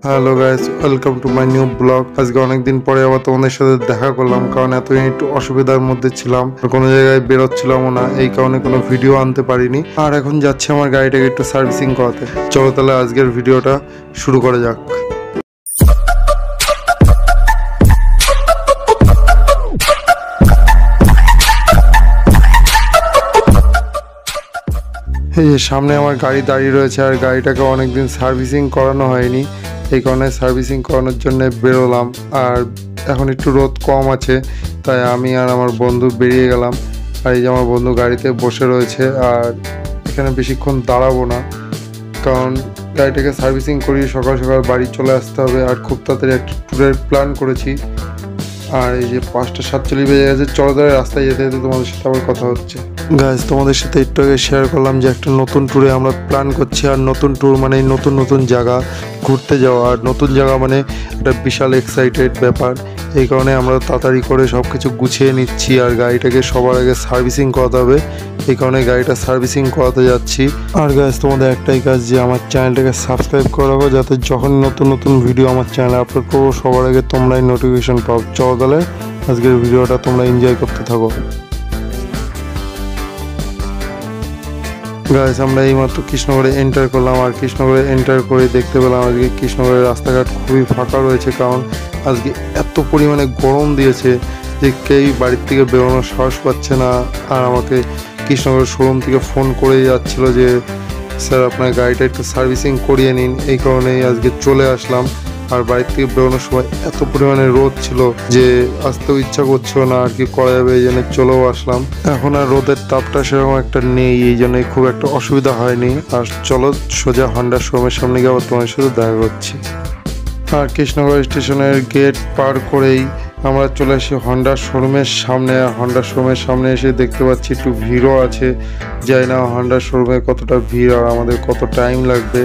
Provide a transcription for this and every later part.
Hello guys, welcome to my new blog. আজকে অনেকদিন পরে আবার তোমাদের সাথে দেখা করলাম, কারণ এতদিন একটু অসুবিধার মধ্যে ছিলাম, কোনো জায়গায় বেরোচ্ছিলামও না, এই কারণে কোনো ভিডিও আনতে পারিনি। আর এখন যাচ্ছি আমার গাড়িটাকে একটু সার্ভিসিং করাতে। চলো তাহলে আজকের ভিডিওটা শুরু করা যাক। এই যে সামনে আমার গাড়ি দাঁড়িয়ে রয়েছে, আর গাড়িটাকে অনেকদিন সার্ভিসিং করানো হয়নি, এই কারণে সার্ভিসিং করানোর জন্য বেরোলাম। আর এখন একটু রোদ কম আছে, তাই আমি আর আমার বন্ধু বেরিয়ে গেলাম। আর এই যে আমার বন্ধু গাড়িতে বসে রয়েছে, আর এখানে বেশিক্ষণ দাঁড়াবো না, কারণ গাড়িটাকে সার্ভিসিং করিয়ে সকাল সকাল বাড়ি চলে আসতে হবে। আর খুব তাড়াতাড়ি একটা ট্যুরের প্ল্যান করেছি। আর এই যে 5:47 বেজে গেছে, চলো ধরে রাস্তায় যেতে যেতে তোমাদের সাথে আবার কথা হচ্ছে। গাইজ, তোমাদের সাথে একটু আগে শেয়ার করলাম যে একটা নতুন ট্যুরে আমরা প্ল্যান করছি। আর নতুন ট্যুর মানে নতুন নতুন জায়গা ঘুরতে যাওয়া, আর নতুন জায়গা মানে একটা বিশাল এক্সাইটেড ব্যাপার। এই কারণে আমরা তাড়াতাড়ি করে সব কিছু গুছিয়ে নিচ্ছি, আর গাড়িটাকে সবার আগে সার্ভিসিং করাতে হবে, এই কারণে গাড়িটা সার্ভিসিং করাতে যাচ্ছি। আর গাইজ, তোমাদের একটাই কাজ যে আমার চ্যানেলটাকে সাবস্ক্রাইব করে রাখো, যাতে যখন নতুন নতুন ভিডিও আমার চ্যানেলে আপলোড করবো সবার আগে তোমরাই নোটিফিকেশন পাও। চলো তাহলে আজকের ভিডিওটা তোমরা এনজয় করতে থাকো। গাইস, আমরা এইমাত্র কৃষ্ণগড়ে এন্টার করলাম, আর কৃষ্ণগড়ে এন্টার করে দেখতে পেলাম আজকে কৃষ্ণগড়ের রাস্তাঘাট খুবই ফাঁকা রয়েছে, কারণ আজকে এত পরিমাণে গরম দিয়েছে যে কেউই বাড়ির থেকে বেরোনোর সাহস পাচ্ছে না। আর আমাকে কৃষ্ণগড়ের শোরুম থেকে ফোন করে যাচ্ছিল যে স্যার আপনার গাড়িটা একটু সার্ভিসিং করিয়ে নিন, এই কারণেই আজকে চলে আসলাম। আর বাড়ির থেকে বেরোনোর সময় এত পরিমাণে রোদ ছিল যে আসতেও ইচ্ছা করছিল না, আর কি করা যাবে, এই জন্য চলেও আসলাম। এখন আর রোদের তাপটা সেরকম একটা নেই, এই জন্যই খুব একটা অসুবিধা হয়নি। আর চলো সোজা হন্ডা শোরুমের সামনে গিয়ে আবার তোমার সাথে দেখা করছি। আর কৃষ্ণগড় স্টেশনের গেট পার করেই আমরা চলে আসি হন্ডা শোরুমের সামনে। আর হন্ডা শোরুমের সামনে এসে দেখতে পাচ্ছি একটু ভিড়ও আছে। যাই না হন্ডা শোরুমে কতটা ভিড় আর আমাদের কত টাইম লাগবে,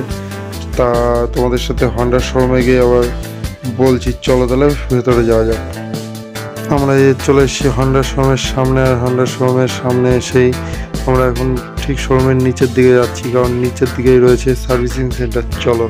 তা তোমাদের সাথে হন্ডা শোরুমে গিয়ে আবার বলছি। চলো তাহলে ভেতরে যাওয়া যাক। আমরা চলে এসেছি হন্ডা শোরুমের সামনে, আর হন্ডা শোরুমের সামনে এসেই আমরা এখন ঠিক শোরুমের নিচের দিকে যাচ্ছি, কারণ নিচের দিকেই রয়েছে সার্ভিসিং সেন্টার। চলো।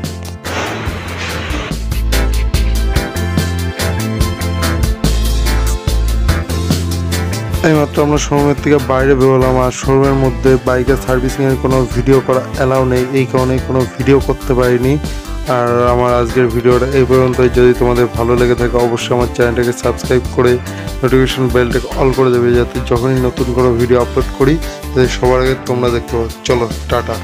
এইমাত্র আমরা শোরুমের থেকে বাইরে বেরোলাম, আর শোরুমের মধ্যে বাইকের সার্ভিসিংয়ের কোনো ভিডিও করা অ্যালাউ নেই, এই কারণে কোনো ভিডিও করতে পারিনি। আর আমার আজকের ভিডিওটা এই পর্যন্তই। যদি তোমাদের ভালো লেগে থাকে অবশ্যই আমার চ্যানেলটাকে সাবস্ক্রাইব করে নোটিফিকেশন বেলটাকে অল করে দেবে, যাতে যখনই নতুন কোনো ভিডিও আপলোড করি যাতে সবার আগে তোমরা দেখতে পাও। চলো, টাটা।